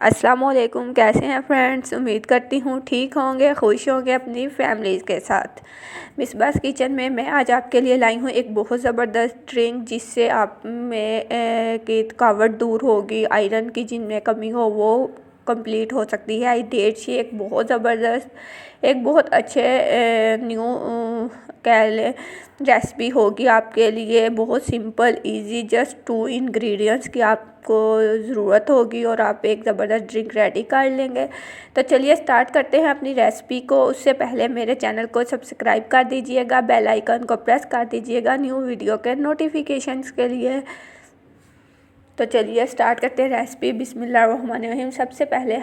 अस्सलाम वालेकुम। कैसे हैं फ्रेंड्स? उम्मीद करती हूँ ठीक होंगे, खुश होंगे अपनी फैमिलीज़ के साथ। मिसबास किचन में मैं आज आपके लिए लाई हूँ एक बहुत ज़बरदस्त ड्रिंक, जिससे आप में की थकावट दूर होगी, आयरन की जिनमें कमी हो वो कंप्लीट हो सकती है। डेट शेक बहुत ज़बरदस्त, एक बहुत अच्छे न्यू कह लें रेसिपी होगी आपके लिए। बहुत सिंपल इजी, जस्ट 2 इंग्रेडिएंट्स की आपको ज़रूरत होगी और आप एक ज़बरदस्त ड्रिंक रेडी कर लेंगे। तो चलिए स्टार्ट करते हैं अपनी रेसिपी को। उससे पहले मेरे चैनल को सब्सक्राइब कर दीजिएगा, बेल आइकन को प्रेस कर दीजिएगा न्यू वीडियो के नोटिफिकेशंस के लिए। तो चलिए स्टार्ट करते हैं रेसिपी। बिस्मिल्लाहिर्रहमानिर्रहीम। सबसे पहले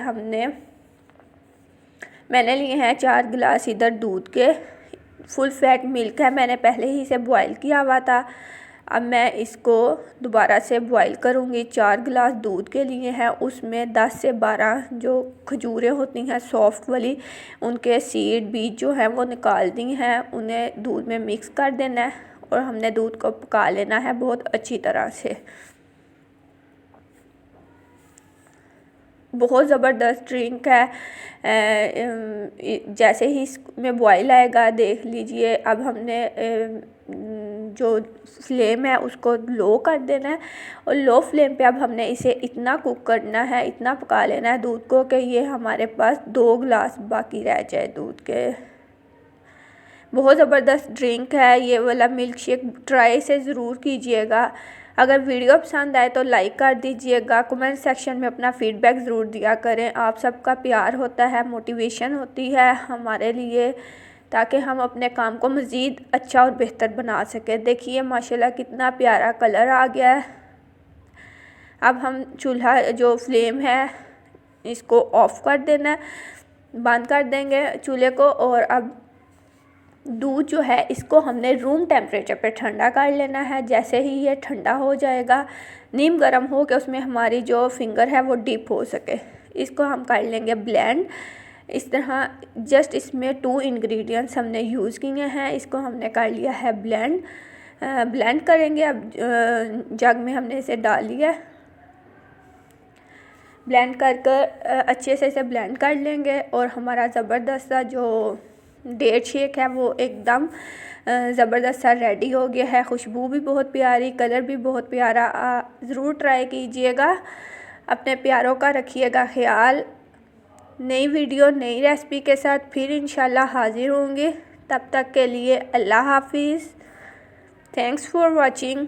मैंने लिए हैं 4 गिलास इधर दूध के। फुल फैट मिल्क है, मैंने पहले ही इसे बॉईल किया हुआ था। अब मैं इसको दोबारा से बॉईल करूँगी। 4 गिलास दूध के लिए हैं, उसमें 10 से 12 जो खजूरें होती हैं सॉफ्ट वाली, उनके सीड बीज जो हैं वो निकाल दी हैं। उन्हें दूध में मिक्स कर देना है और हमने दूध को पका लेना है बहुत अच्छी तरह से। बहुत ज़बरदस्त ड्रिंक है। जैसे ही इसमें बॉईल आएगा देख लीजिए। अब हमने जो फ्लेम है उसको लो कर देना है और लो फ्लेम पे अब हमने इसे इतना कुक करना है, इतना पका लेना है दूध को कि ये हमारे पास 2 गिलास बाकी रह जाए दूध के। बहुत ज़बरदस्त ड्रिंक है ये वाला मिल्क शेक, ट्राई से ज़रूर कीजिएगा। अगर वीडियो पसंद आए तो लाइक कर दीजिएगा। कमेंट सेक्शन में अपना फ़ीडबैक ज़रूर दिया करें। आप सबका प्यार होता है, मोटिवेशन होती है हमारे लिए, ताकि हम अपने काम को मज़ीद अच्छा और बेहतर बना सकें। देखिए माशाल्लाह कितना प्यारा कलर आ गया है। अब हम चूल्हा जो फ्लेम है इसको ऑफ़ कर देना है, बंद कर देंगे चूल्हे को। और अब दूध जो है इसको हमने रूम टेम्परेचर पे ठंडा कर लेना है। जैसे ही ये ठंडा हो जाएगा, नीम गर्म हो के उसमें हमारी जो फिंगर है वो डिप हो सके, इसको हम कर लेंगे ब्लेंड। इस तरह जस्ट इसमें 2 इंग्रेडिएंट्स हमने यूज़ किए हैं, इसको हमने कर लिया है ब्लेंड। ब्लेंड करेंगे। अब जग में हमने इसे डाल लिया, ब्लेंड कर अच्छे से इसे ब्लेंड कर लेंगे और हमारा ज़बरदस्त सा जो डेट शेक है वो एकदम ज़बरदस्त सा रेडी हो गया है। खुशबू भी बहुत प्यारी, कलर भी बहुत प्यारा। ज़रूर ट्राई कीजिएगा। अपने प्यारों का रखिएगा ख्याल। नई वीडियो नई रेसिपी के साथ फिर इंशाल्लाह हाज़िर होंगे। तब तक के लिए अल्लाह हाफिज़। Thanks for watching.